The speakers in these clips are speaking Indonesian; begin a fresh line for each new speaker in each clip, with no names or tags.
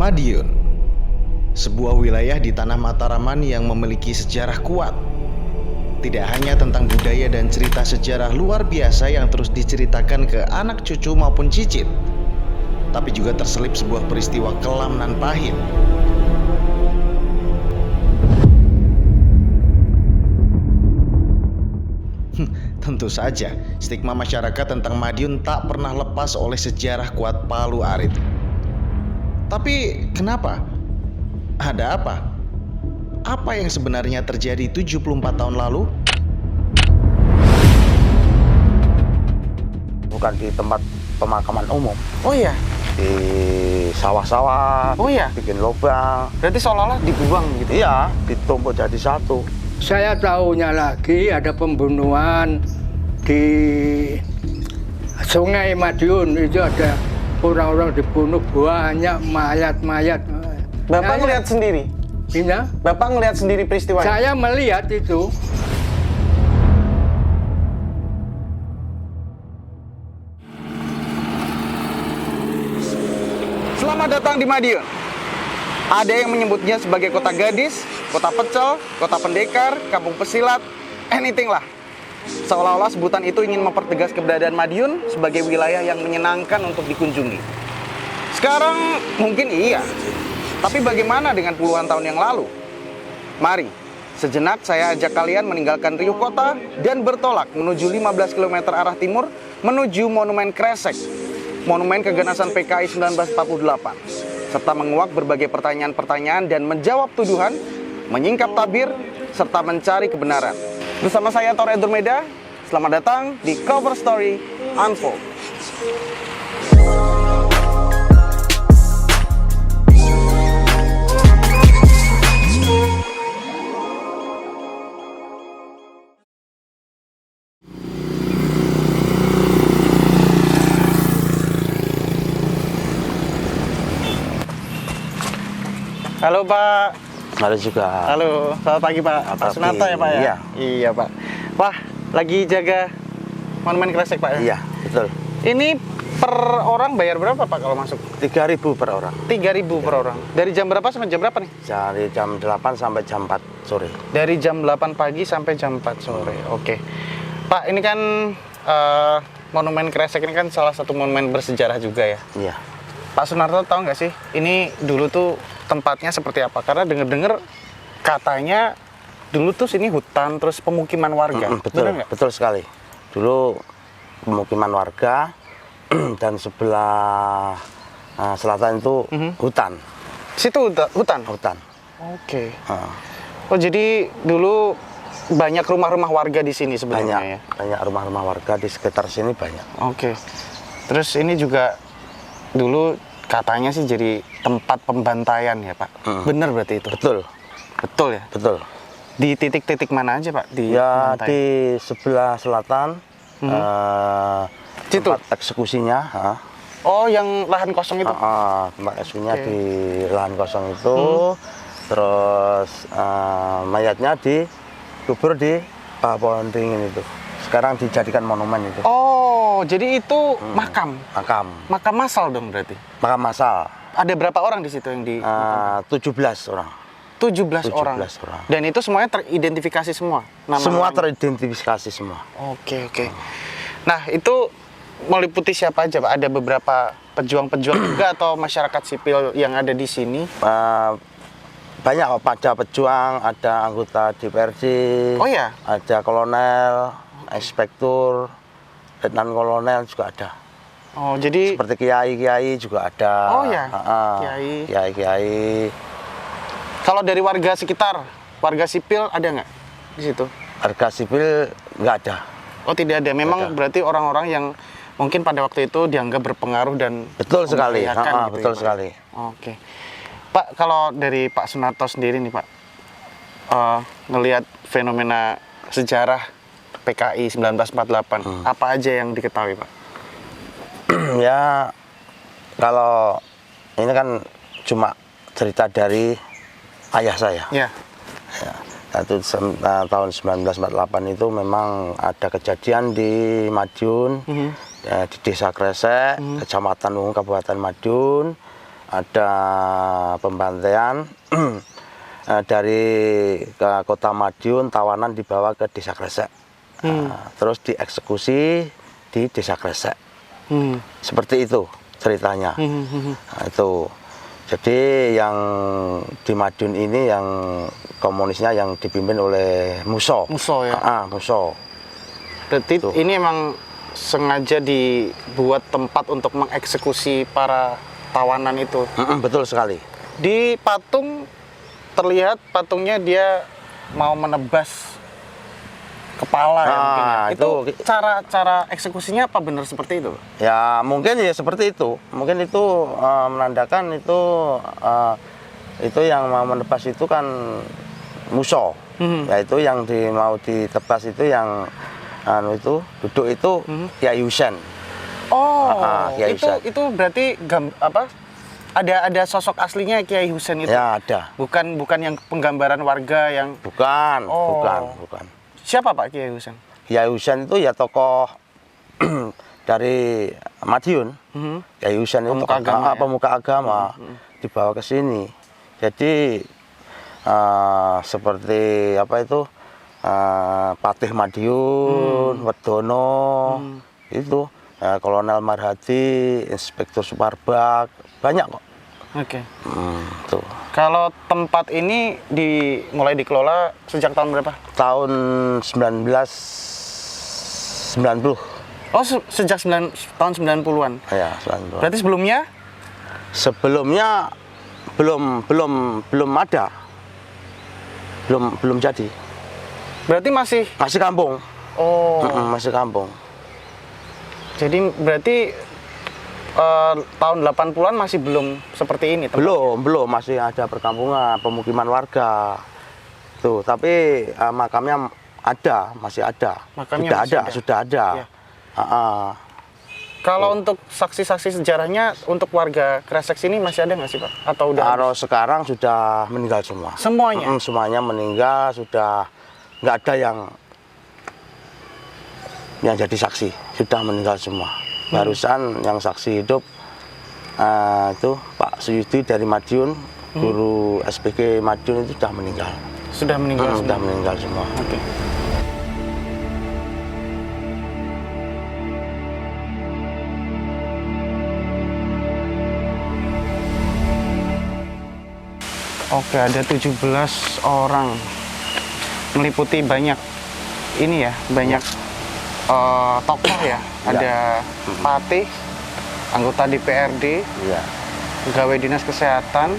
Madiun, sebuah wilayah di tanah Mataraman yang memiliki sejarah kuat. Tidak hanya tentang budaya dan cerita sejarah luar biasa yang terus diceritakan ke anak cucu maupun cicit, tapi juga terselip sebuah peristiwa kelam nan pahit. Tentu saja, stigma masyarakat tentang Madiun tak pernah lepas oleh sejarah kuat Palu Arit. Tapi kenapa? Ada apa? Apa yang sebenarnya terjadi 74 tahun lalu?
Bukan di tempat pemakaman umum.
Oh iya?
Di sawah-sawah.
Oh iya?
Bikin lubang.
Berarti seolah-olah dibuang gitu?
Iya, ditumpuk jadi satu.
Saya tahunya lagi ada pembunuhan di Sungai Madiun. Itu ada orang-orang dibunuh, banyak mayat-mayat.
Bapak ngelihat sendiri?
Iya.
Bapak ngelihat sendiri peristiwa?
Saya melihat itu.
Selamat datang di Madiun. Ada yang menyebutnya sebagai kota gadis, kota pecel, kota pendekar, kampung pesilat, anything lah. Seolah-olah sebutan itu ingin mempertegas keberadaan Madiun sebagai wilayah yang menyenangkan untuk dikunjungi. Sekarang mungkin iya, tapi bagaimana dengan puluhan tahun yang lalu? Mari, sejenak saya ajak kalian meninggalkan riuh kota dan bertolak menuju 15 km arah timur menuju Monumen Kresek, Monumen Keganasan PKI 1948. Serta menguak berbagai pertanyaan-pertanyaan dan menjawab tuduhan, menyingkap tabir, serta mencari kebenaran. Bersama saya Tor Edurmeda, selamat datang di Cover Story Unfold. Halo Pak.
Halo juga.
Halo, selamat pagi Pak. Pak Sunarto ya Pak ya?
Iya.
Iya Pak. Wah, lagi jaga Monumen Kresek Pak ya?
Iya, betul.
Ini per orang bayar berapa Pak kalau masuk?
3.000 per orang.
3.000 per orang. Dari jam berapa sampai jam berapa nih?
Dari jam 8 sampai jam 4 sore.
Dari jam 8 pagi sampai jam 4 sore. Oke. Pak, ini kan Monumen Kresek ini kan salah satu monumen bersejarah juga ya.
Iya.
Pak Sunarto tahu nggak sih, ini dulu tuh tempatnya seperti apa? Karena dengar-dengar katanya dulu tuh sini hutan, terus pemukiman warga.
Betul,
Benar nggak?
betul sekali. Dulu pemukiman warga dan sebelah selatan itu hutan.
Situ hutan?
Hutan.
Oke.
Ah,
Oh, jadi dulu banyak rumah-rumah warga di sini sebenarnya ya?
banyak rumah-rumah warga di sekitar sini banyak.
Oke. Terus ini juga dulu katanya sih jadi tempat pembantaian ya Pak? Bener berarti itu?
Betul,
Betul ya?
betul.
Di titik-titik mana aja Pak?
Ya
pembantaian?
di sebelah selatan
Situ?
tempat eksekusinya.
Oh, yang lahan kosong itu?
Tempat eksekusinya
Oke.
di lahan kosong itu. Terus mayatnya dikubur di bawah pohon ringin itu. Sekarang dijadikan monumen itu.
Oh, jadi itu makam?
Makam
Massal dong berarti?
massal.
Ada berapa orang di situ yang di?
17 orang.
17 orang.
17 orang.
Dan itu semuanya teridentifikasi semua?
Semua
orang?
teridentifikasi semua.
Oke. Nah, itu meliputi siapa aja Pak? Ada beberapa pejuang-pejuang juga atau masyarakat sipil yang ada di sini?
Banyak kok, ada pejuang, ada anggota DPRD,
Oh ya?
ada kolonel, inspektur, letnan kolonel juga ada.
Oh, jadi
Seperti kiai-kiai juga ada.
Oh ya?
Kiai. Kiai-kiai.
kalau dari warga sekitar, warga sipil ada nggak di situ?
Warga sipil nggak ada.
Oh, tidak ada. Memang
Ada.
berarti orang-orang yang mungkin pada waktu itu dianggap berpengaruh dan
Betul sekali.
membahayakan gitu
Betul
ya, Pak?
sekali.
Oke. Pak, kalau dari Pak Sunarto sendiri nih Pak, ngelihat fenomena sejarah PKI 1948, apa aja yang diketahui Pak?
Ya, kalau ini kan cuma cerita dari ayah saya.
Ya.
Ya, itu tahun 1948 itu memang ada kejadian di Madiun, ya, di Desa Kresek, Kecamatan Wungu, Kabupaten Madiun. ada pembantaian dari ke Kota Madiun, tawanan dibawa ke Desa Gresik. Terus dieksekusi di Desa Gresik. Seperti itu ceritanya. Nah, itu. Jadi yang di Madiun ini yang komunisnya yang dipimpin oleh Muso.
Muso ya.
Muso.
Berarti
Tuh.
ini emang sengaja dibuat tempat untuk mengeksekusi para tawanan itu.
Betul sekali.
Di patung terlihat patungnya dia mau menebas kepala ya mungkin ya. Itu cara eksekusinya apa benar seperti itu?
Ya mungkin ya seperti itu. Mungkin itu menandakan itu yang mau menebas itu kan Muso. Yaitu yang mau ditebas itu yang itu duduk itu Kiai Husein.
Oh,
Kiai Husein.
itu berarti ada sosok aslinya Kiai Husein itu?
Ya ada.
Bukan yang penggambaran warga yang
Bukan.
Siapa Pak Kiai Husein?
Kiai Husein itu ya tokoh dari Madiun. Kiai Husein itu pemuka agama dibawa ke sini. Jadi seperti apa itu Patih Madiun, Wedono, itu Kolonel Marhadi, Inspektur Suparbak, banyak kok.
Oke.
Tuh.
Kalau tempat ini mulai dikelola sejak tahun berapa?
Tahun 1990.
Oh, sejak tahun 90-an.
Ya, 90.
Berarti sebelumnya?
Sebelumnya belum ada. Belum jadi.
Berarti masih
kampung.
Oh.
Masih kampung.
Jadi berarti tahun 80-an masih belum seperti ini?
Belum, masih ada perkampungan, pemukiman warga. Tuh, tapi makamnya masih ada.
Makamnya
Sudah ada.
Ya. Kalau untuk saksi-saksi sejarahnya untuk warga Gresik sini masih ada nggak sih Pak? Atau udah?
Kalau sekarang sudah meninggal semua.
Semuanya?
Semuanya meninggal, sudah nggak ada yang jadi saksi, sudah meninggal semua. Barusan yang saksi hidup itu Pak Suyudi dari Madiun, guru SPG Madiun itu sudah meninggal.
Sudah meninggal.
Sudah meninggal semua.
Oke. Oke, ada 17 orang, meliputi banyak ini ya, banyak tokoh ya. Ada Patih, anggota DPRD, pegawai dinas kesehatan.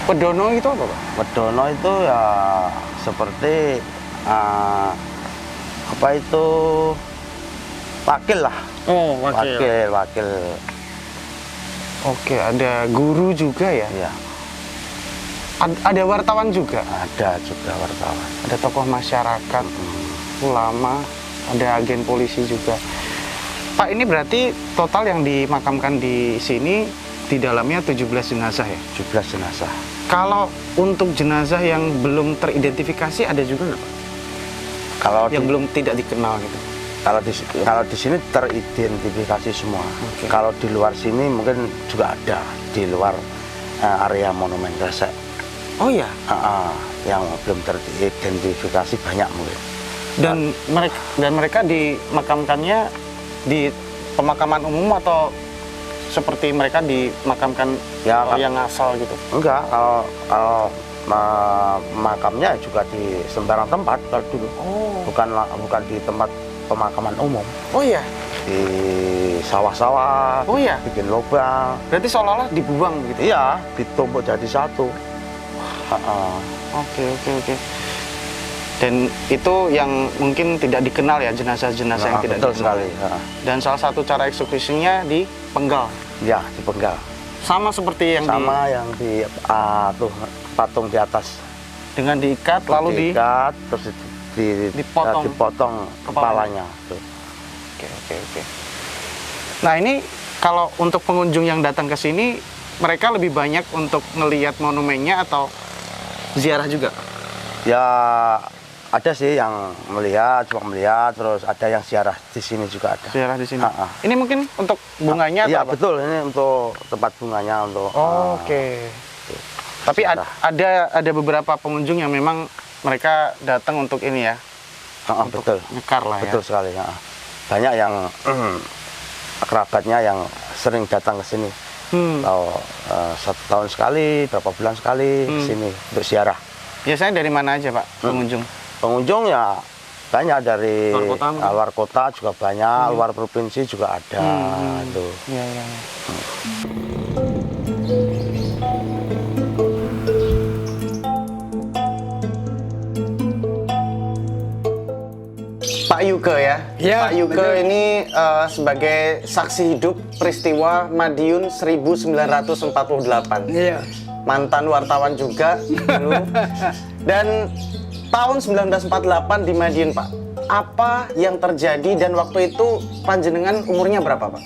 Wedono itu apa Pak?
Wedono itu ya seperti apa itu wakil lah.
Oh, wakil.
Wakil.
Oke, ada guru juga ya?
Iya.
Ada wartawan juga?
Ada juga wartawan.
Ada tokoh masyarakat, ulama, ada agen polisi juga. Pak, ini berarti total yang dimakamkan di sini di dalamnya 17 jenazah ya?
17 jenazah.
Kalau untuk jenazah yang belum teridentifikasi ada juga nggak Pak?
Kalau
yang belum tidak dikenal gitu?
Kalau di sini teridentifikasi semua.
Okay.
Kalau di luar sini mungkin juga ada di luar area Monumen Gresik.
Oh ya?
Yang belum teridentifikasi banyak mungkin.
Dan mereka dimakamkannya di pemakaman umum atau seperti mereka dimakamkan
ya,
yang asal gitu?
Enggak, kalau makamnya juga di sembarang tempat kalau dulu.
Oh.
Bukan di tempat pemakaman umum.
Oh iya.
Di sawah-sawah.
Oh iya.
Bikin lubang.
Berarti seolah-olah dibuang gitu?
Iya, ditumpuk jadi satu.
Oke. Dan itu yang mungkin tidak dikenal ya, jenazah-jenazah yang tidak
betul
dikenal.
Sekali.
Dan salah satu cara eksekusinya dipenggal.
Ya, dipenggal.
Sama seperti yang
yang di tuh patung di atas.
Dengan diikat lalu
diikat terus dipotong kepalanya.
Oke. Nah, ini kalau untuk pengunjung yang datang ke sini, mereka lebih banyak untuk melihat monumennya atau ziarah juga?
Ya Ada sih yang cuma melihat, terus ada yang ziarah di sini juga ada.
Ziarah di sini.
Ha-ha.
Ini mungkin untuk bunganya
Iya
atau apa?
betul, ini untuk tempat bunganya untuk.
Oke. Tapi ada beberapa pengunjung yang memang mereka datang untuk ini ya.
Betul.
Nyekar lah ya.
Betul sekali. Banyak yang kerabatnya yang sering datang ke sini. Tahu 1 tahun sekali, berapa bulan sekali ke sini untuk ziarah.
Biasanya dari mana aja Pak pengunjung?
Pengunjung ya banyak dari
Luar kota mungkin?
luar kota juga banyak, luar provinsi juga ada. Tuh.
Iya, iya. Pak Yuke ya?
Ya,
Pak Yuke
betul.
ini sebagai saksi hidup peristiwa Madiun 1948.
Iya.
Mantan wartawan juga dulu. Dan tahun 1948 di Madiun, Pak. Apa yang terjadi dan waktu itu panjenengan umurnya berapa, Pak?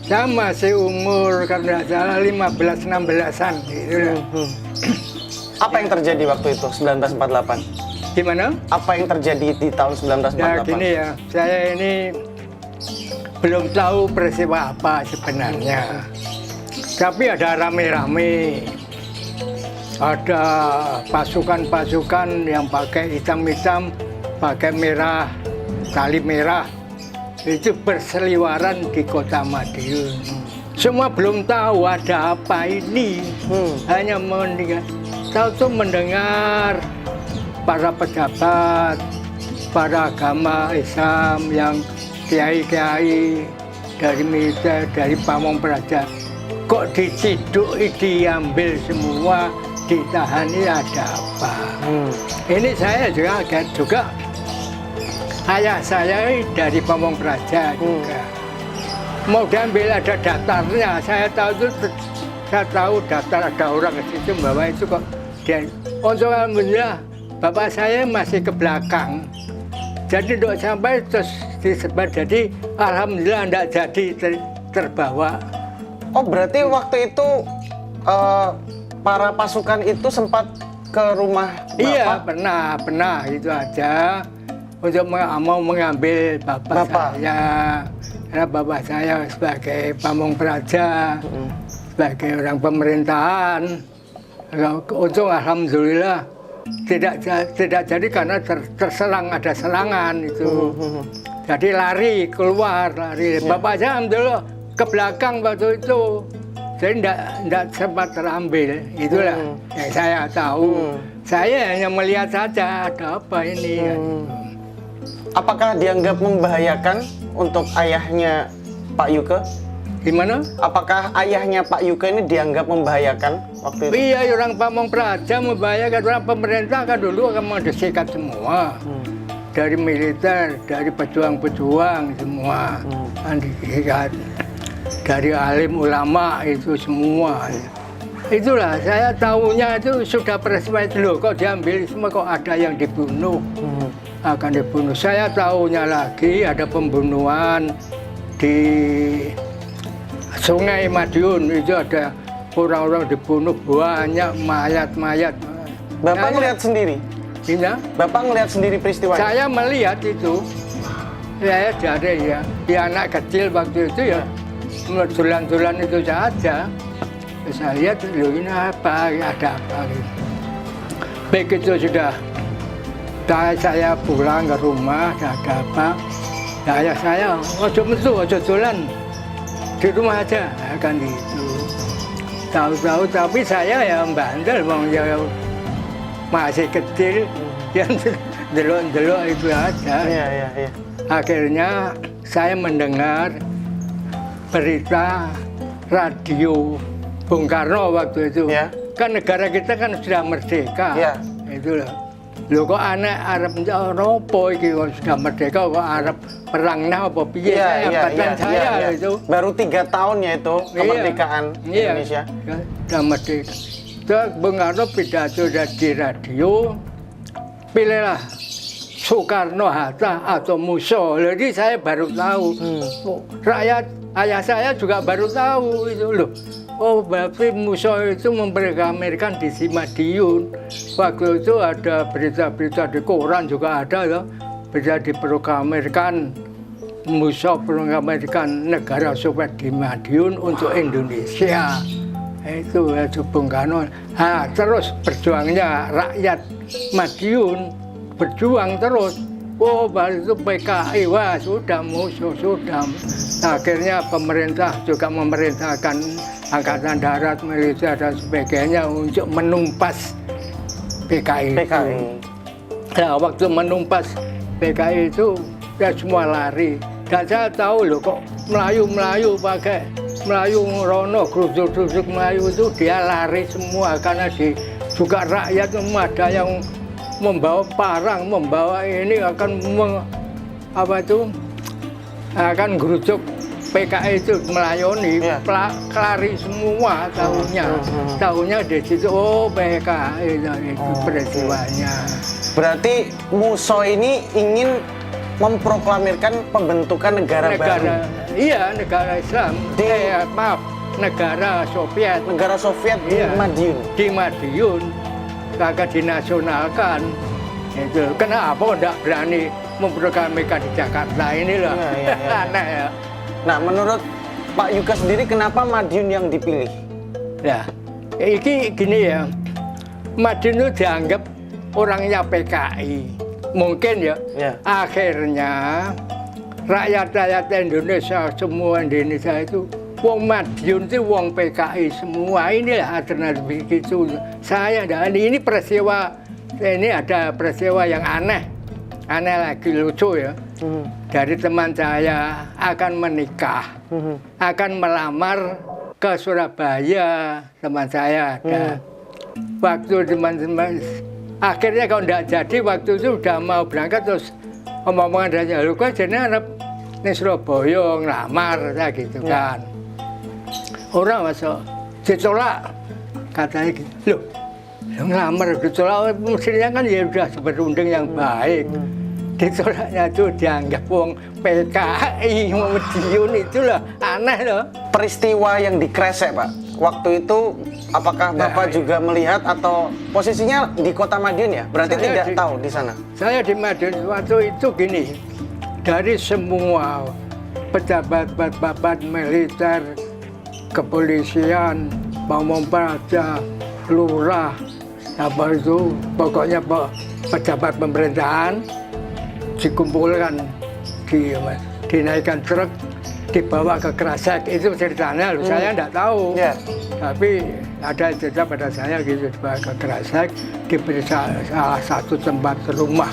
Saya masih umur kalau tidak salah 15-16an gitu lah.
Apa yang terjadi waktu itu 1948?
Gimana?
Apa yang terjadi di tahun
Ya
1948?
gini ya, saya ini belum tahu peristiwa apa sebenarnya. Tapi ada rame-rame. Ada pasukan-pasukan yang pakai hitam-hitam, pakai merah, tali merah. Itu berseliweran di kota Madiun. Semua belum tahu ada apa ini. Hanya mendengar para pejabat, para agama Islam yang kiai-kiai dari militer, dari pamong praja, kok diciduk, diambil semua, ditahani, ada apa? Ini saya juga agak juga. Ayah saya dari pamong praja juga. Mau diambil ada daftarnya, saya tahu daftar ada orang ke situ bawa itu kok. Dan untuk alhamdulillah bapak saya masih ke belakang. Jadi tidak sampai terus disebar. Jadi alhamdulillah tidak jadi terbawa.
Oh, berarti waktu itu para pasukan itu sempat ke rumah Bapak?
Iya, pernah itu aja. Untuk mau mengambil bapak saya. Karena bapak saya sebagai pamong praja, sebagai orang pemerintahan. Untung alhamdulillah tidak jadi karena terserang, ada serangan itu. Jadi lari keluar, lari. Bapak saya alhamdulillah ke belakang waktu itu. Jadi tidak sempat terambil. Itulah yang saya tahu. Saya hanya melihat saja ada apa ini.
Apakah dianggap membahayakan untuk ayahnya Pak Yuke?
Gimana?
Apakah ayahnya Pak Yuke ini dianggap membahayakan waktu itu?
Iya, orang pamong praja membahayakan. Orang pemerintah kan dulu akan mau disikat semua. Dari militer, dari pejuang-pejuang semua kan disikat. Dari alim ulama itu semua. Itulah saya tahunya itu sudah peristiwa itu loh, kok diambil semua, kok ada yang dibunuh. Akan dibunuh. Saya tahunya lagi ada pembunuhan di Sungai Madiun, itu ada orang-orang dibunuh, banyak mayat-mayat.
Bapak ngelihat sendiri?
Iya.
Bapak ngelihat sendiri peristiwa ini?
Saya melihat itu. Saya dari ya anak kecil waktu itu ya, tulan-tulan itu saja. Saya lihat, loh ini apa, ada apa gitu. Begitu sudah saya pulang ke rumah, ada apa, ayah saya, ojo metu, ojo tulan, di rumah aja, kan gitu. Tahu-tahu, tapi saya ya bandel, ya masih kecil, yang delok-delok itu aja.
Iya.
Akhirnya saya mendengar berita radio Bung Karno waktu itu.
Ya.
Kan negara kita kan sudah merdeka.
Ya.
Itulah. Loh kok anak Arab apa iki kok sudah merdeka kok Arab perang nah apa piye saya itu.
Baru 3 tahun ya itu kemerdekaan Indonesia.
Sudah merdeka. Terus Bung Karno pidato di radio, pilihlah Soekarno, Hatta atau Musso. Jadi saya baru tahu. Rakyat ayah saya juga baru tahu itu loh. oh berarti musuh itu memproklamirkan di Madiun. Waktu itu ada berita-berita di koran juga ada ya, berita diproklamirkan musuh proklamirkan negara Soviet di Madiun untuk Indonesia. Itu ya Bung Karno. Nah, terus berjuangnya rakyat Madiun berjuang terus. Oh, baru itu PKI, wah sudah musuh, sudah. Akhirnya pemerintah juga memerintahkan Angkatan Darat, militer dan sebagainya untuk menumpas PKI. Nah, waktu menumpas PKI itu, ya semua lari. Dan saya tahu loh kok Melayu pakai Melayu Rono, geruduk-geruduk Melayu itu dia lari semua karena juga rakyat ada yang membawa parang, membawa ini akan akan geruduk PKI itu melayani, lari semua tahunya di situ. Oh PKI itu peristiwanya.
Berarti Musso ini ingin memproklamirkan pembentukan negara baru.
Iya, negara Islam. Negara Soviet.
Negara Soviet di Madiun.
Di Madiun. Kagak dinasionalkan. Itu kenapa tidak berani memproklamirkan di Jakarta ini loh. Aneh ya.
Nah, menurut Pak Yuka sendiri kenapa Madiun yang dipilih?
Ya, ini gini ya. Madiun itu dianggap orangnya PKI. Mungkin ya. Akhirnya rakyat Indonesia, semua Indonesia itu wong Madiun itu wong PKI semua. Inilah alternatif itu. Saya dan ini peristiwa, ini ada peristiwa yang aneh lagi lucu ya. Dari teman saya akan menikah, akan melamar ke Surabaya, teman saya ada. Waktu teman-teman akhirnya kalau tidak jadi, waktu itu udah mau berangkat terus omongan dari lu kok jadi Arab di Surabaya ngelamar saya gitu kan. Orang masuk ditolak katanya gitu. Loh, ngelamar ditolak mestinya kan ya udah berunding yang baik. Ditolaknya itu dianggap wong PKI Madiun itulah aneh loh.
Peristiwa yang di Kresek, Pak. Waktu itu apakah Bapak juga melihat atau posisinya di Kota Madiun ya? Berarti saya tidak tahu di sana. Saya
di Madiun waktu itu gini. Dari semua pejabat militer, kepolisian, Pamong Praja, lurah, apa itu, pokoknya pejabat pemerintahan dikumpulkan, dinaikkan truk, dibawa ke Kresek. Itu ceritanya, saya tidak tahu. Tapi ada cerita pada saya gitu, dibawa ke Kresek, diberi salah satu tempat rumah.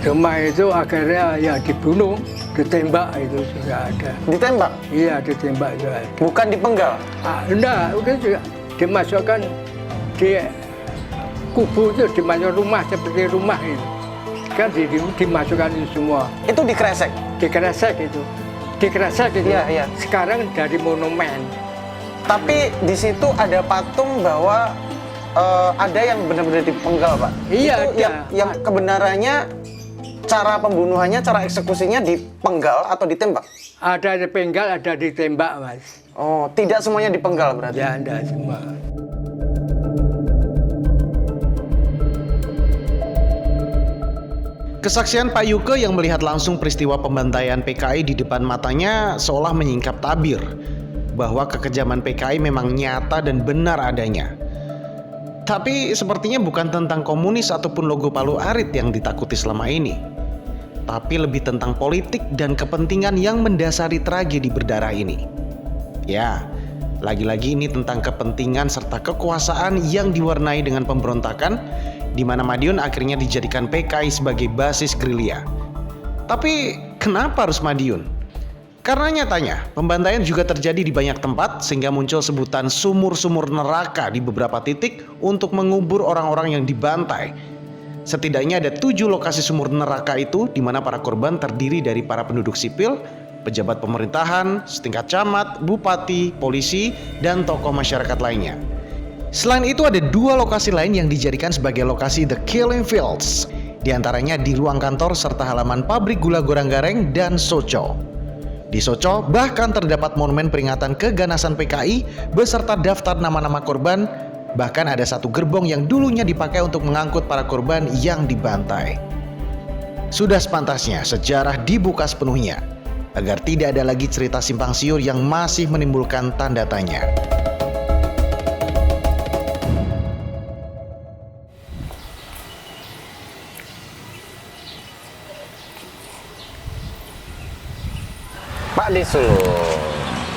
Rumah itu akhirnya ya dibunuh, ditembak itu sudah ada.
Ditembak?
Iya, ditembak juga.
Bukan dipenggal?
Enggak, udah juga dimasukkan di kubu itu, dimasuk rumah seperti rumah itu. Kan dimasukkan itu semua.
Itu di Kresek?
Di Kresek itu. Di Kresek itu.
Iya.
Sekarang dari monumen.
Tapi di situ ada patung bahwa ada yang benar-benar dipenggal, Pak.
Iya,
itu yang kebenarannya cara pembunuhannya, cara eksekusinya dipenggal atau ditembak?
Ada dipenggal, ada ditembak, Mas.
Oh, tidak semuanya dipenggal berarti?
Ya, tidak semua.
Kesaksian Pak Yuke yang melihat langsung peristiwa pembantaian PKI di depan matanya seolah menyingkap tabir bahwa kekejaman PKI memang nyata dan benar adanya. Tapi sepertinya bukan tentang komunis ataupun logo Palu Arit yang ditakuti selama ini, tapi lebih tentang politik dan kepentingan yang mendasari tragedi berdarah ini. Ya, lagi-lagi ini tentang kepentingan serta kekuasaan yang diwarnai dengan pemberontakan, di mana Madiun akhirnya dijadikan PKI sebagai basis gerilya. Tapi kenapa harus Madiun? Karena nyatanya pembantaian juga terjadi di banyak tempat sehingga muncul sebutan sumur-sumur neraka di beberapa titik untuk mengubur orang-orang yang dibantai. Setidaknya ada 7 lokasi sumur neraka itu di mana para korban terdiri dari para penduduk sipil, pejabat pemerintahan, setingkat camat, bupati, polisi, dan tokoh masyarakat lainnya. Selain itu ada 2 lokasi lain yang dijadikan sebagai lokasi The Killing Fields, di antaranya di ruang kantor serta halaman pabrik gula Goranggareng dan Soco. Di Soco bahkan terdapat monumen peringatan keganasan PKI beserta daftar nama-nama korban. Bahkan ada satu gerbong yang dulunya dipakai untuk mengangkut para korban yang dibantai. Sudah sepantasnya sejarah dibuka sepenuhnya, agar tidak ada lagi cerita simpang siur yang masih menimbulkan tanda tanya.
Pak Desulung,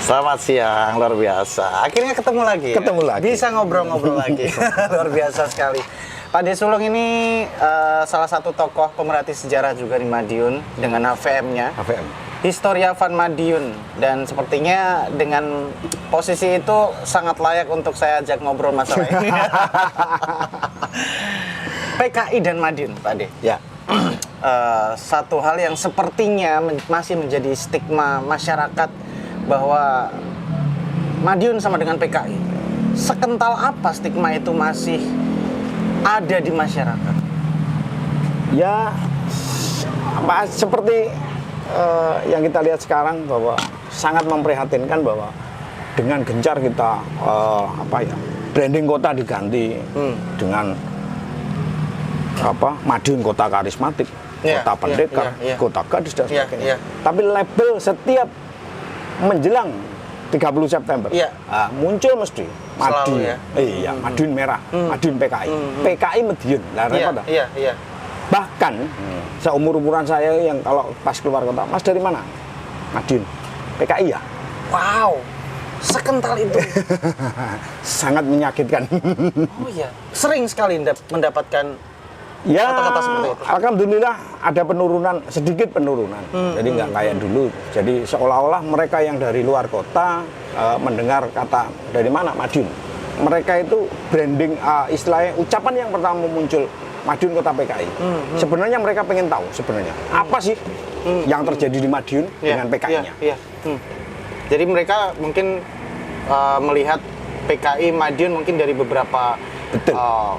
selamat siang, luar biasa. Akhirnya ketemu lagi.
Ketemu lagi.
Bisa ngobrol-ngobrol lagi. Luar biasa sekali. Pak Desulung ini salah satu tokoh pemerhati sejarah juga di Madiun dengan HVM-nya.
AVM.
Historia Van Madiun, dan sepertinya dengan posisi itu sangat layak untuk saya ajak ngobrol masalah ini. PKI dan Madiun, Pak De.
Ya.
Satu hal yang sepertinya masih menjadi stigma masyarakat bahwa Madiun sama dengan PKI. Sekental apa stigma itu masih ada di masyarakat?
Ya, seperti yang kita lihat sekarang bahwa sangat memprihatinkan bahwa dengan gencar kita branding kota diganti dengan Madiun kota karismatik, kota pendekar, kota gadis dan sebagainya. Tapi label setiap menjelang 30 September muncul mesti Madiun, Madiun merah, Madiun PKI, PKI Madiun. Bahkan seumur-umuran saya yang kalau pas keluar kota, Mas dari mana? Madiun, PKI ya?
Wow, sekental itu.
Sangat menyakitkan.
Oh iya, sering sekali mendapatkan
ya,
kata-kata seperti itu.
Alhamdulillah ada penurunan, sedikit penurunan. Jadi nggak kayak dulu. Jadi seolah-olah mereka yang dari luar kota mendengar kata dari mana Madiun. Mereka itu branding istilahnya ucapan yang pertama muncul Madiun kota PKI. Sebenarnya mereka pengen tahu sebenarnya apa sih yang terjadi di Madiun dengan PKI-nya.
Jadi mereka mungkin melihat PKI Madiun mungkin dari beberapa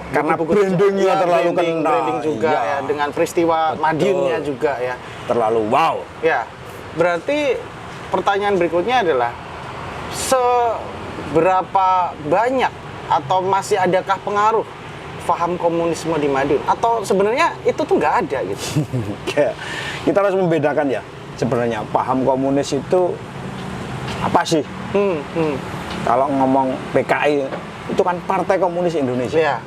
karena brandingnya terlalu kental,
branding juga ya, dengan peristiwa Madiunnya juga ya.
Terlalu wow.
Ya, berarti pertanyaan berikutnya adalah seberapa banyak atau masih adakah pengaruh paham komunisme di Madiun, atau sebenarnya itu tuh nggak ada gitu?
Kita harus membedakan ya sebenarnya paham komunis itu apa sih? Kalau ngomong PKI itu kan Partai Komunis Indonesia.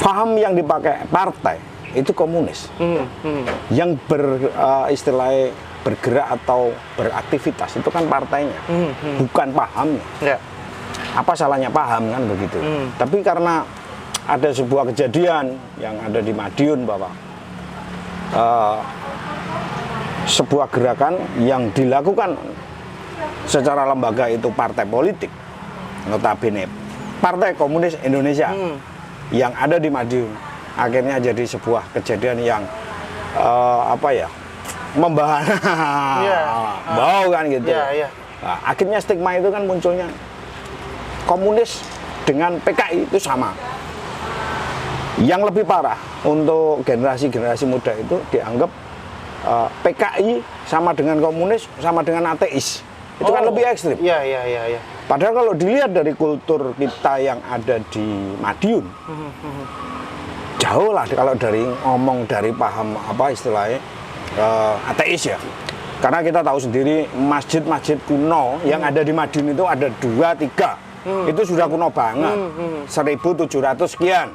Paham yang dipakai partai itu komunis, yang istilahnya bergerak atau beraktivitas itu kan partainya, bukan pahamnya. Apa salahnya paham kan begitu? Tapi karena ada sebuah kejadian yang ada di Madiun bahwa sebuah gerakan yang dilakukan secara lembaga itu partai politik, notabene Partai Komunis Indonesia yang ada di Madiun, akhirnya jadi sebuah kejadian yang membahana, bau kan gitu. Nah, akhirnya stigma itu kan munculnya komunis dengan PKI itu sama. Yang lebih parah untuk generasi-generasi muda itu dianggap PKI sama dengan komunis sama dengan ateis. Itu kan lebih ekstrim. Padahal kalau dilihat dari kultur kita yang ada di Madiun, jauh lah kalau dari ngomong dari paham istilahnya ateis ya. Karena kita tahu sendiri masjid-masjid kuno yang ada di Madiun itu ada 2-3. Itu sudah kuno banget, 1700 sekian.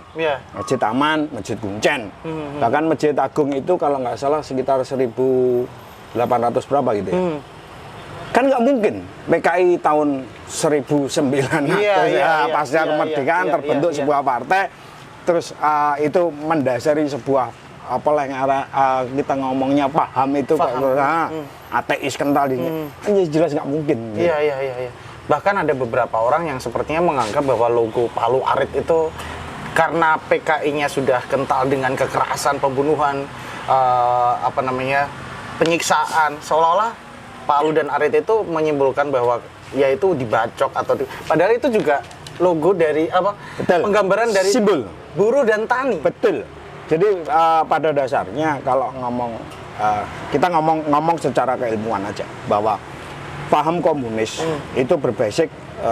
Masjid Aman, Masjid Kuncen, bahkan Masjid Agung itu kalau nggak salah sekitar 1800 berapa gitu ya. Kan nggak mungkin PKI tahun 1900 pasca kemerdekaan terbentuk sebuah partai, terus itu mendasari sebuah kita ngomongnya paham itu ateis kental ini, jelas nggak mungkin.
Bahkan ada beberapa orang yang sepertinya menganggap bahwa logo Palu Arit itu karena PKI-nya sudah kental dengan kekerasan, pembunuhan, penyiksaan, seolah-olah Palu dan Arit itu menyimpulkan bahwa yaitu dibacok atau padahal itu juga logo dari penggambaran dari
simbol
buruh dan tani.
Betul. Jadi pada dasarnya kalau ngomong kita ngomong secara keilmuan aja bahwa paham komunis itu berbasis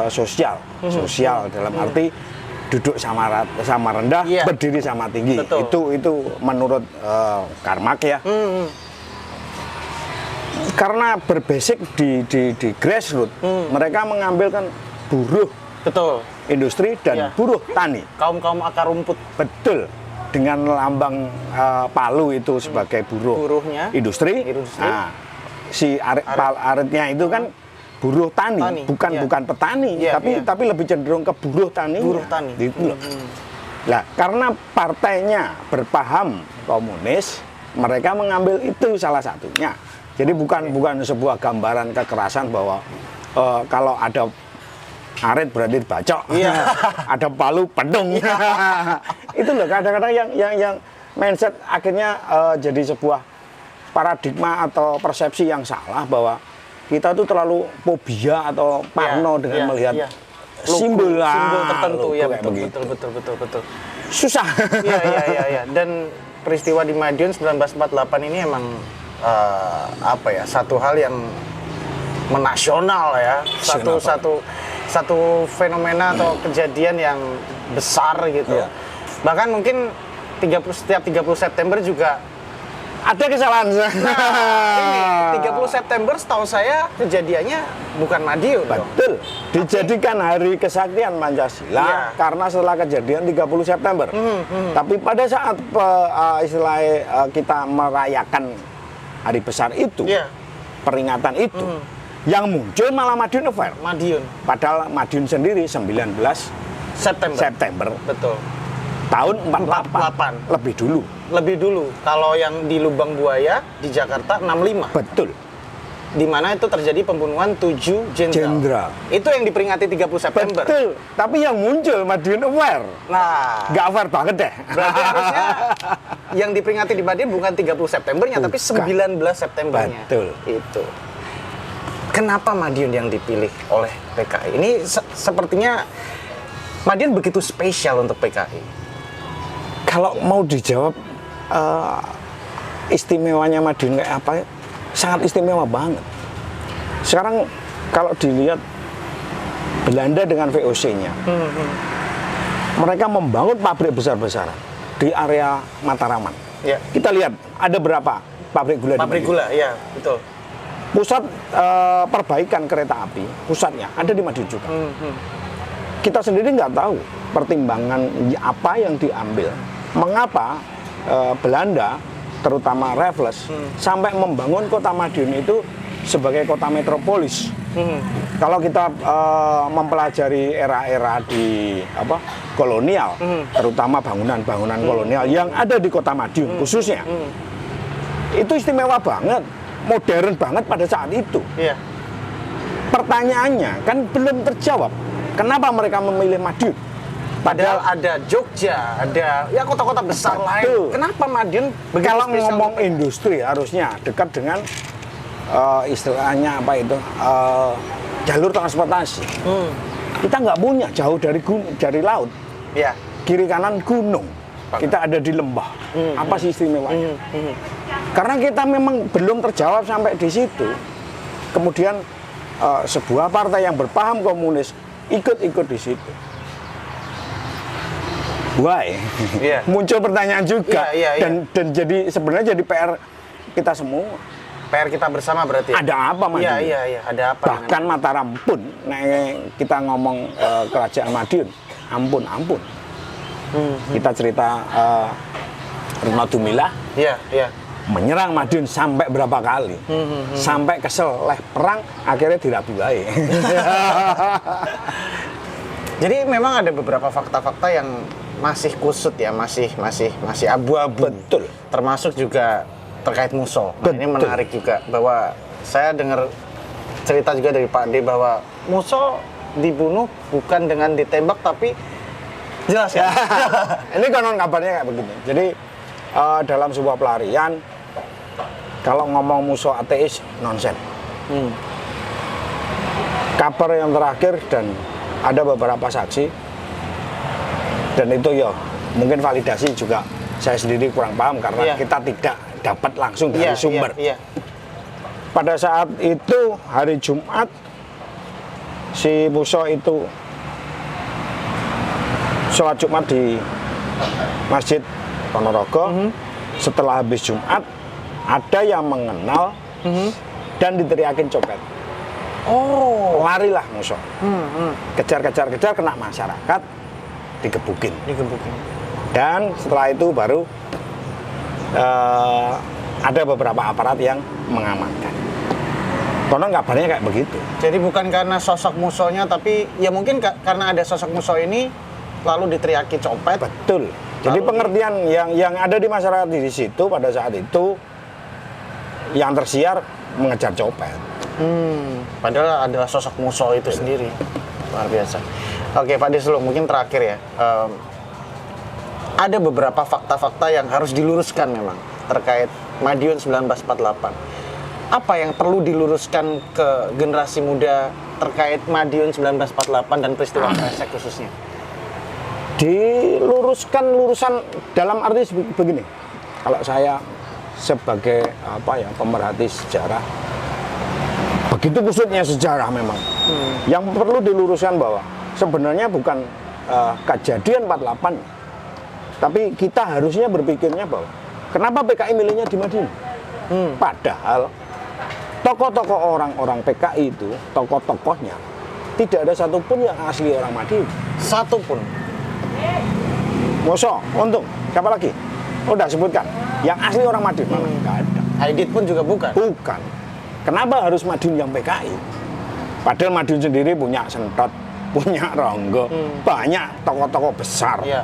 sosial, sosial dalam arti duduk sama rendah, berdiri sama tinggi.
Betul.
Itu menurut Karl Marx ya. Karena berbasis di grassroots, mereka mengambilkan buruh
Betul.
industri dan buruh tani.
Kaum akar rumput.
Betul. Dengan lambang palu itu sebagai
Buruhnya.
industri. Nah, si aritnya itu kan buruh tani. bukan petani, tapi lebih cenderung ke buruh tani.
Buruh tani.
Gitu loh. Nah, karena partainya berpaham komunis, mereka mengambil itu salah satunya. Jadi bukan sebuah gambaran kekerasan bahwa kalau ada arit berarti bacok, ada palu pedung. Itu loh kadang-kadang yang mindset akhirnya jadi sebuah paradigma atau persepsi yang salah bahwa kita tuh terlalu fobia atau parno dengan melihat simbol
tertentu ya, betul.
Susah.
Iya. Dan peristiwa di Madiun 1948 ini emang satu hal yang menasional ya, satu fenomena atau kejadian yang besar gitu. Bahkan mungkin setiap 30 September juga
ada kesalahan.
Ini 30 September setahu saya kejadiannya bukan Madiun.
Betul. Dijadikan hari kesaktian Pancasila karena setelah kejadian 30 September. Tapi pada saat kita merayakan hari besar itu, peringatan itu, yang muncul malah Madiun Affair. Padahal Madiun sendiri 19 September.
Betul.
Tahun 48. Lebih dulu.
Kalau yang di Lubang Buaya di Jakarta 65.
Betul.
Di mana itu terjadi pembunuhan 7 jenderal. Itu yang diperingati 30 September.
Betul. Tapi yang muncul Madiun Affair.
Nah,
nggak fair banget deh.
berarti harusnya yang diperingati di Madiun bukan 30 Septembernya, tapi 19 Septembernya.
Betul.
Itu. Kenapa Madiun yang dipilih oleh PKI? Ini sepertinya Madiun begitu spesial untuk PKI.
Kalau mau dijawab istimewanya Madiun kayak apa, sangat istimewa banget. Sekarang kalau dilihat Belanda dengan VOC-nya, mereka membangun pabrik besar-besaran di area Mataraman. Kita lihat ada berapa pabrik gula di Madiun.
Pabrik gula, iya betul.
Pusat perbaikan kereta api, pusatnya ada di Madiun juga. Kita sendiri nggak tahu pertimbangan apa yang diambil. Mengapa Belanda, terutama Raffles, sampai membangun kota Madiun itu sebagai kota metropolis. Kalau kita mempelajari era-era di kolonial, terutama bangunan-bangunan kolonial yang ada di kota Madiun khususnya, itu istimewa banget, modern banget pada saat itu. Pertanyaannya kan belum terjawab. Kenapa mereka memilih Madiun?
Padahal ada Jogja, ada kota-kota besar lain. Kenapa Madiun begitu
kalau
spesial?
Ngomong industri harusnya dekat dengan istilahnya jalur transportasi. Kita nggak punya, jauh dari laut. Kiri kanan gunung. Kita ada di lembah. Apa sih istimewanya? Karena kita memang belum terjawab sampai di situ. Kemudian sebuah partai yang berpaham komunis ikut di situ. Why? Muncul pertanyaan juga dan jadi sebenarnya jadi PR kita semua.
PR kita bersama berarti.
Ada apa Madiun?
Iya, ada apa?
Bahkan Mataram pun, kita ngomong kerajaan Madiun, ampun. Kita cerita Retno Dumilah. Menyerang Madiun sampai berapa kali, sampai kesel, perang akhirnya dirabuai.
Jadi memang ada beberapa fakta-fakta yang masih kusut ya, masih abu-abu.
Betul.
Termasuk juga terkait Muso. Nah, ini menarik juga bahwa saya dengar cerita juga dari Pak D bahwa Muso dibunuh bukan dengan ditembak tapi jelas ya.
Ini konon kabarnya kayak begini. Jadi dalam sebuah pelarian, kalau ngomong Muso ateis, nonsen. Kabar yang terakhir dan ada beberapa saksi, dan itu ya mungkin validasi juga saya sendiri kurang paham karena kita tidak dapat langsung dari sumber. Pada saat itu hari Jumat si Muso itu sholat Jumat di Masjid Ponorogo. Setelah habis Jumat ada yang mengenal dan diteriakin copet. Larilah Muso. Kejar kena masyarakat, digebukin. Dan setelah itu baru ada beberapa aparat yang mengamankan. Konon kabarnya kayak begitu.
Jadi bukan karena sosok Musonya, tapi ya mungkin karena ada sosok Muso ini lalu diteriaki copet.
Betul. Jadi pengertian yang ada di masyarakat di situ pada saat itu yang tersiar mengejar copet.
Padahal adalah sosok Muso itu sendiri. Luar biasa. Oke, Pak Deslo, mungkin terakhir ya. Ada beberapa fakta-fakta yang harus diluruskan memang terkait Madiun 1948. Apa yang perlu diluruskan ke generasi muda terkait Madiun 1948 dan peristiwa Kresek khususnya?
Diluruskan lurusan dalam arti begini. Kalau saya sebagai pemerhati sejarah, begitu kusutnya sejarah memang. Yang perlu diluruskan bahwa sebenarnya bukan kejadian 48. Tapi kita harusnya berpikirnya bahwa kenapa PKI milihnya di Madiun? Padahal tokoh-tokoh orang-orang PKI itu, tokoh-tokohnya tidak ada satupun yang asli orang Madiun.
Satupun.
Muso, Untung, siapa lagi? Udah sebutkan. Yang asli orang Madiun mana? Nggak ada.
Aidit pun juga bukan.
Bukan. Kenapa harus Madiun yang PKI? Padahal Madiun sendiri punya Sentot, punya Ronggo, banyak tokoh-tokoh besar.
Iya.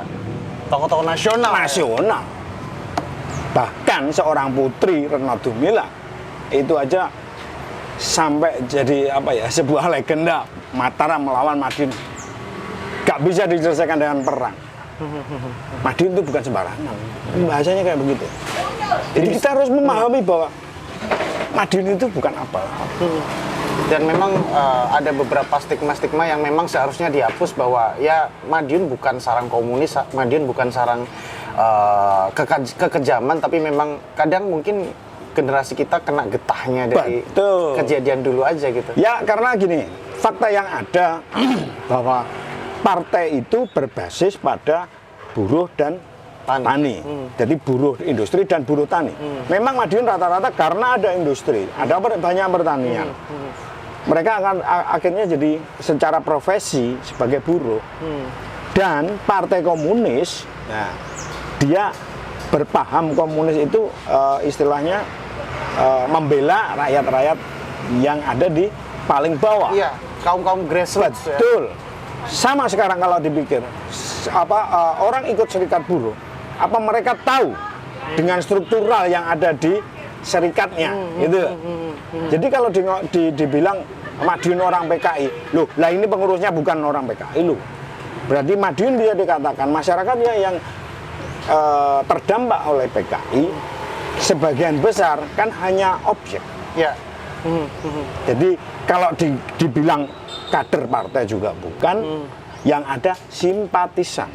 Tokoh-tokoh nasional.
Bahkan seorang putri Retno Dumila itu aja sampai jadi sebuah legenda Mataram melawan Madiun. Gak bisa diselesaikan dengan perang. Madiun itu bukan sembarangan. Bahasanya kayak begitu. Jadi kita harus memahami bahwa Madiun itu bukan apa.
Dan memang ada beberapa stigma-stigma yang memang seharusnya dihapus bahwa ya Madiun bukan sarang komunis, Madiun bukan sarang kekejaman, tapi memang kadang mungkin generasi kita kena getahnya dari kejadian dulu aja gitu.
Ya karena gini, fakta yang ada bahwa partai itu berbasis pada buruh dan tani. Jadi buruh industri dan buruh tani. Memang Madiun rata-rata karena ada industri, ada banyak pertanian. Mereka akan akhirnya jadi secara profesi sebagai buruh. Dan partai komunis, dia berpaham komunis itu istilahnya membela rakyat-rakyat yang ada di paling bawah.
Iya, kaum-kaum grassroots.
Betul. Sama sekarang kalau dipikir, orang ikut serikat buruh, apa mereka tahu dengan struktural yang ada di serikatnya, gitu. Jadi kalau dibilang Madiun orang PKI, loh, lah ini pengurusnya bukan orang PKI, loh. Berarti Madiun bisa dikatakan masyarakatnya yang terdampak oleh PKI, sebagian besar kan hanya objek.
Ya.
Jadi kalau dibilang kader partai juga bukan, yang ada simpatisan.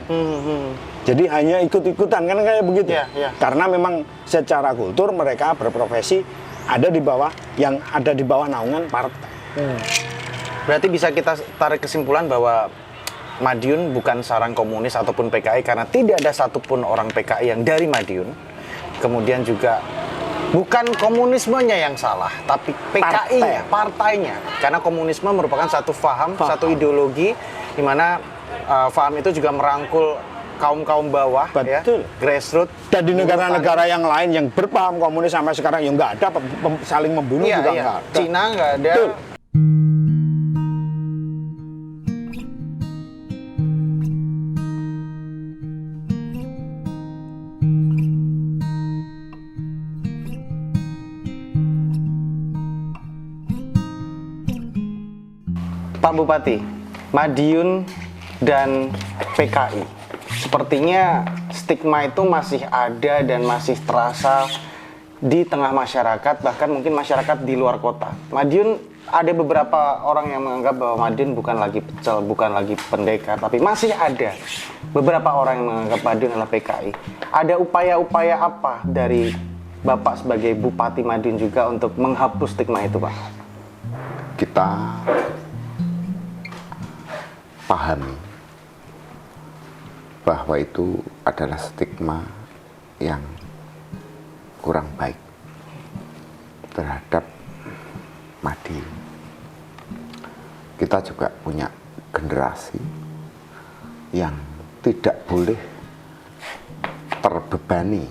Jadi hanya ikut-ikutan kan kayak begitu. Karena memang secara kultur mereka berprofesi ada di bawah naungan partai.
Berarti bisa kita tarik kesimpulan bahwa Madiun bukan sarang komunis ataupun PKI karena tidak ada satupun orang PKI yang dari Madiun. Kemudian juga bukan komunismenya yang salah, tapi PKI-nya, partainya. Karena komunisme merupakan satu faham, satu ideologi di mana faham itu juga merangkul kaum-kaum bawah, ya, grassroots.
Dan di negara-negara yang lain yang berpaham komunis sampai sekarang yang nggak ada saling membunuh juga nggak ada.
Cina nggak ada.
Betul.
Pak Bupati, Madiun dan PKI, sepertinya stigma itu masih ada dan masih terasa di tengah masyarakat, bahkan mungkin masyarakat di luar kota. Madiun ada beberapa orang yang menganggap bahwa Madiun bukan lagi pecel, bukan lagi pendekar, tapi masih ada beberapa orang yang menganggap Madiun adalah PKI. Ada upaya-upaya apa dari Bapak sebagai Bupati Madiun juga untuk menghapus stigma itu, Pak?
Kita pahami bahwa itu adalah stigma yang kurang baik terhadap Madiun. Kita juga punya generasi yang tidak boleh terbebani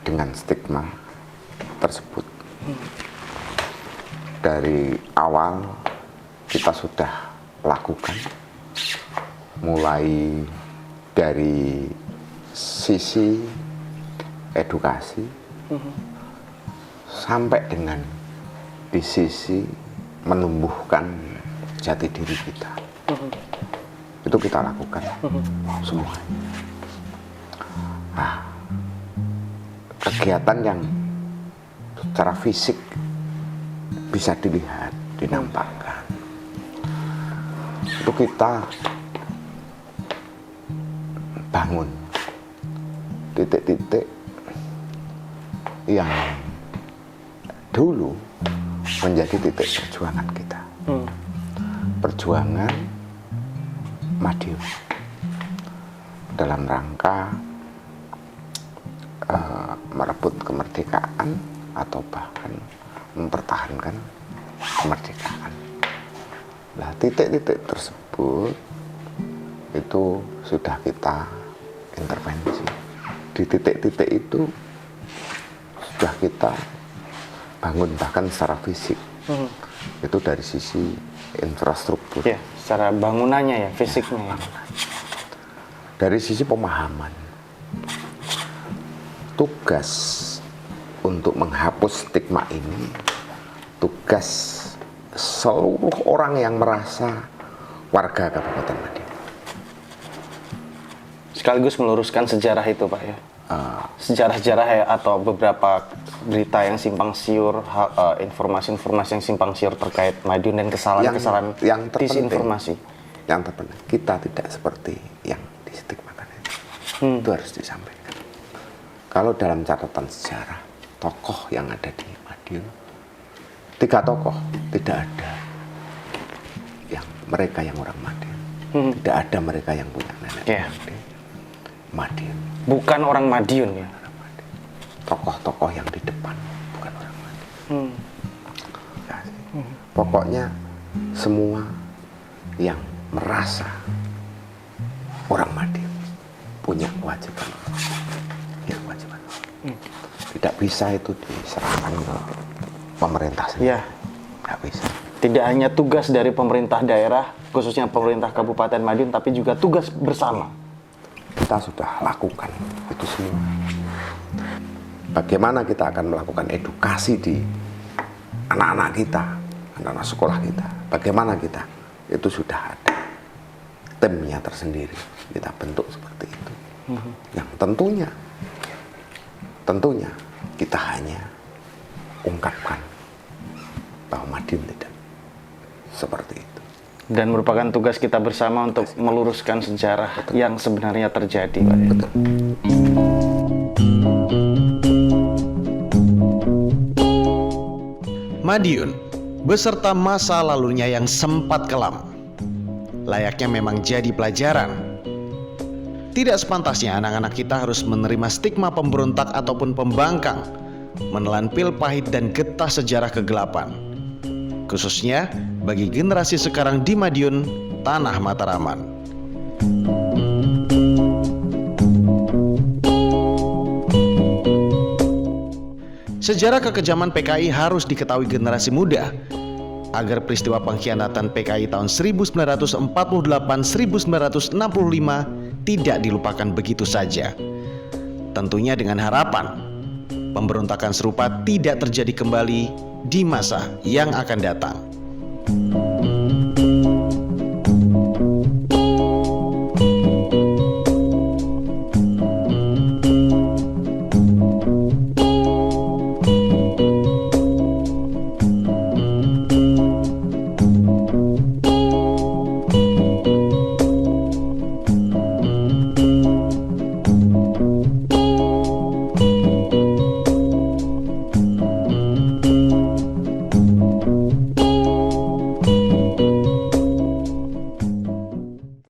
dengan stigma tersebut. Dari awal kita sudah lakukan, mulai dari sisi edukasi sampai dengan di sisi menumbuhkan jati diri kita. Itu kita lakukan semuanya. Nah, kegiatan yang secara fisik bisa dilihat, dinampakkan, itu kita bangun titik-titik yang dulu menjadi titik perjuangan kita. Perjuangan Madiun dalam rangka merebut kemerdekaan atau bahkan mempertahankan kemerdekaan. Nah, titik-titik tersebut itu sudah kita intervensi. Di titik-titik itu sudah kita bangun bahkan secara fisik. Itu dari sisi infrastruktur.
Ya, secara bangunannya ya, fisiknya ya.
Dari sisi pemahaman, tugas untuk menghapus stigma ini, tugas seluruh orang yang merasa warga Kabupaten Madiun.
Sekaligus meluruskan sejarah itu, Pak ya. Sejarah-sejarah ya, atau beberapa berita yang simpang siur, informasi-informasi yang simpang siur terkait Madiun dan kesalahan-kesalahan disinformasi.
Yang terpenting, kita tidak seperti yang distigmakan itu. Itu harus disampaikan. Kalau dalam catatan sejarah, tokoh yang ada di Madiun, 3 tokoh, tidak ada yang mereka yang orang Madiun. Tidak ada mereka yang punya nenek Madiun.
Bukan orang Madiun ya.
Tokoh-tokoh yang di depan bukan orang Madiun. Pokoknya semua yang merasa orang Madiun punya kewajiban. Ya, kewajiban. Tidak bisa itu diserahkan ke pemerintah sendiri.
Ya.
Tidak bisa.
Tidak hanya tugas dari pemerintah daerah, khususnya pemerintah Kabupaten Madiun, tapi juga tugas bersama.
Kita sudah lakukan itu semua. Bagaimana kita akan melakukan edukasi di anak-anak kita, anak-anak sekolah kita. Bagaimana kita, itu sudah ada timnya tersendiri. Kita bentuk seperti itu. Yang tentunya kita hanya ungkapkan bahwa Madiun tidak seperti itu.
Dan merupakan tugas kita bersama untuk meluruskan sejarah yang sebenarnya terjadi, Pak.
Betul.
Madiun beserta masa lalunya yang sempat kelam, layaknya memang jadi pelajaran. Tidak sepantasnya anak-anak kita harus menerima stigma pemberontak ataupun pembangkang, menelan pil pahit dan getah sejarah kegelapan, khususnya bagi generasi sekarang di Madiun, Tanah Mataraman. Sejarah kekejaman PKI harus diketahui generasi muda, agar peristiwa pengkhianatan PKI tahun 1948-1965 tidak dilupakan begitu saja. Tentunya dengan harapan pemberontakan serupa tidak terjadi kembali di masa yang akan datang.